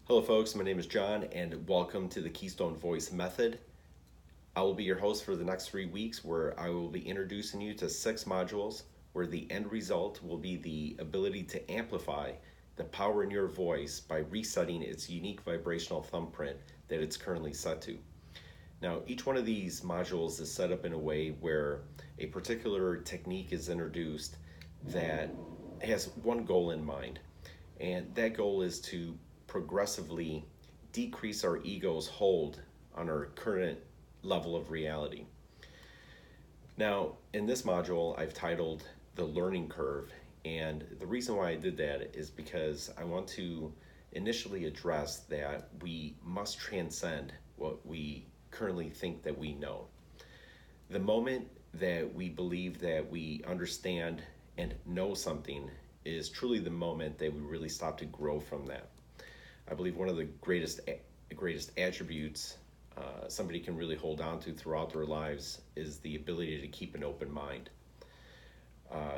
Hello, folks. My name is John, and welcome to the Keystone Voice Method. I will be your host for the next 3 weeks, where I will be introducing you to 6 modules, where the end result will be the ability to amplify the power in your voice by resetting its unique vibrational thumbprint that it's currently set to. Now, each one of these modules is set up in a way where a particular technique is introduced that has one goal in mind, and that goal is to progressively decrease our ego's hold on our current level of reality. Now, in this module, I've titled The Learning Curve, and the reason why I did that is because I want to initially address that we must transcend what we currently think that we know. The moment that we believe that we understand and know something is truly the moment that we really stop to grow from that. I believe one of the greatest attributes somebody can really hold on to throughout their lives is the ability to keep an open mind.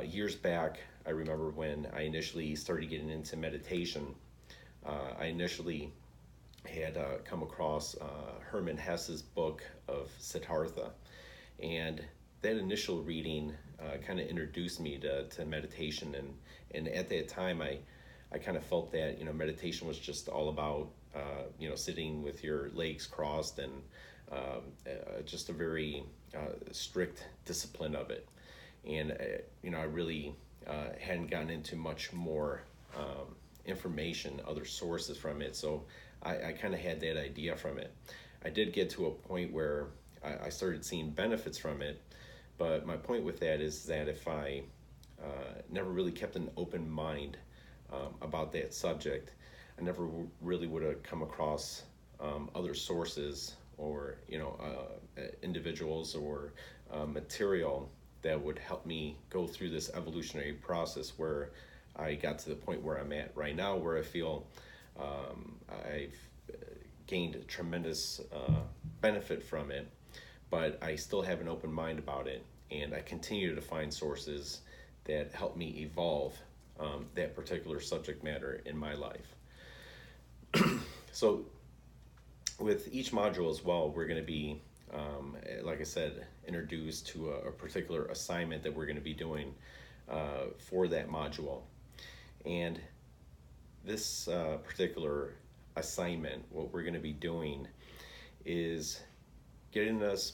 Years back, I remember when I initially started getting into meditation, I initially had come across Hermann Hesse's book of Siddhartha, and that initial reading kind of introduced me to meditation, and at that time I kind of felt that meditation was just all about sitting with your legs crossed and just a very strict discipline of it. And I really hadn't gotten into much more information, other sources from it, so I kind of had that idea from it. I did get to a point where I started seeing benefits from it, but my point with that is that if I never really kept an open mind about that subject, I never really would have come across other sources or individuals or material that would help me go through this evolutionary process where I got to the point where I'm at right now, where I feel I've gained a tremendous benefit from it, but I still have an open mind about it, and I continue to find sources that help me evolve that particular subject matter in my life. So with each module as well, we're going to be, like I said, introduced to a particular assignment that we're going to be doing for that module. And this particular assignment, what we're going to be doing is getting us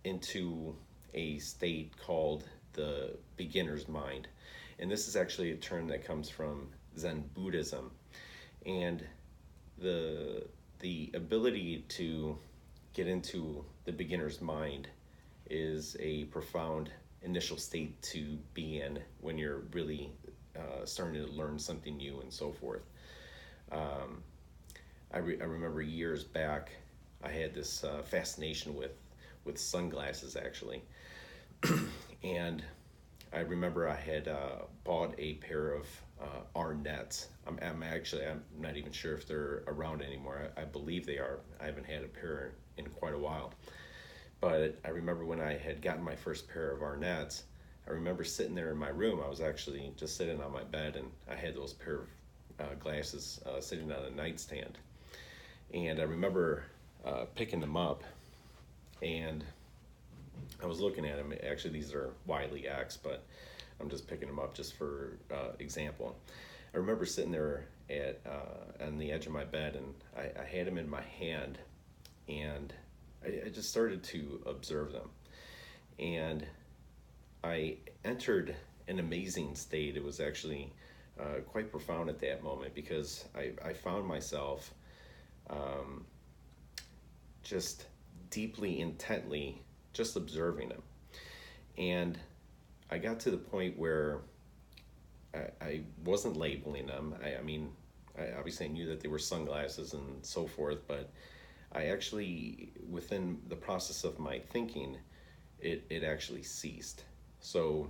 into a state called the beginner's mind. And this is actually a term that comes from Zen Buddhism. And the ability to get into the beginner's mind is a profound initial state to be in when you're really starting to learn something new and so forth. I remember years back, I had this fascination with sunglasses, actually. And I remember I had bought a pair of Arnett's. I'm not even sure if they're around anymore. I believe they are. I haven't had a pair in quite a while. But I remember when I had gotten my first pair of Arnett's, I remember sitting there in my room. I was actually just sitting on my bed, and I had those pair of glasses sitting on a nightstand. And I remember picking them up, and I was looking at them. Actually, these are Wiley X, but I'm just picking them up just for example. I remember sitting there on the edge of my bed, and I had them in my hand, and I just started to observe them. And I entered an amazing state. It was actually quite profound at that moment, because I found myself just deeply, intently just observing them. And I got to the point where I wasn't labeling them. Obviously I knew that they were sunglasses and so forth, but I actually, within the process of my thinking, it actually ceased. So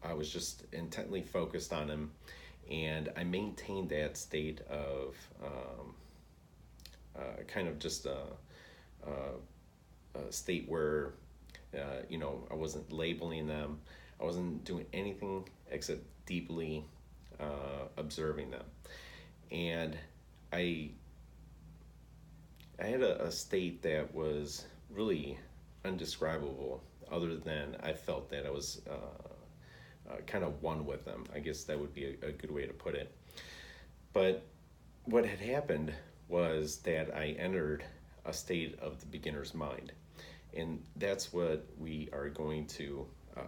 I was just intently focused on them, and I maintained that state of kind of just a state where I wasn't labeling them. I wasn't doing anything except deeply observing them. And I I had a state that was really undescribable, other than I felt that I was kind of one with them. I guess that would be a good way to put it. But what had happened was that I entered a state of the beginner's mind. And that's what we are going to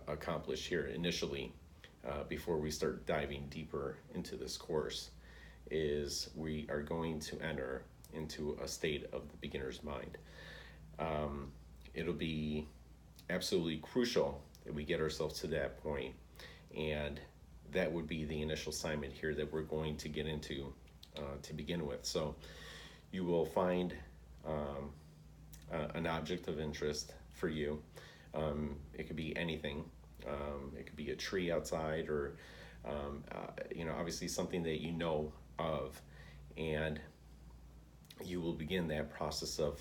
accomplish here initially, before we start diving deeper into this course, is we are going to enter into a state of the beginner's mind. It'll be absolutely crucial that we get ourselves to that point, and that would be the initial assignment here that we're going to get into to begin with. So you will find an object of interest for you. It could be anything. It could be a tree outside, or obviously something that you know of, and you will begin that process of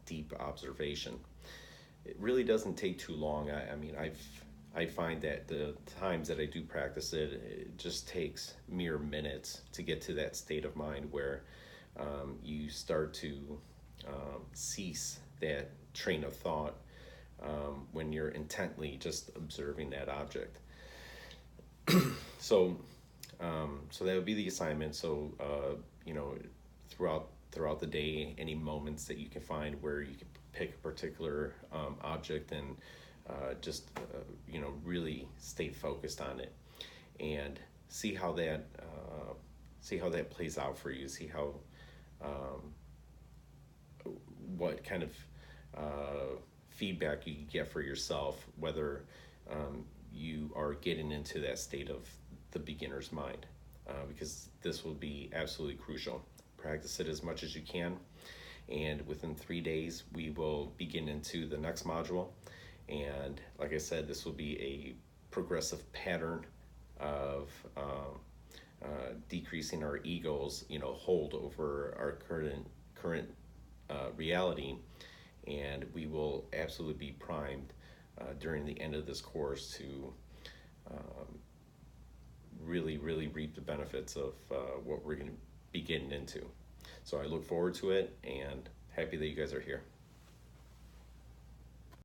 deep observation. It really doesn't take too long. I find that the times that I do practice it, it just takes mere minutes to get to that state of mind where you start to cease that train of thought when you're intently just observing that object. So, so that would be the assignment. So, throughout the day, any moments that you can find where you can pick a particular object and really stay focused on it, and see how that plays out for you. See how what kind of feedback you can get for yourself, whether you are getting into that state of the beginner's mind, because this will be absolutely crucial. Practice it as much as you can, and within 3 days we will begin into the next module. And like I said, this will be a progressive pattern of decreasing our ego's hold over our current reality, and we will absolutely be primed during the end of this course to really reap the benefits of what we're going to be getting into. So I look forward to it, and happy that you guys are here.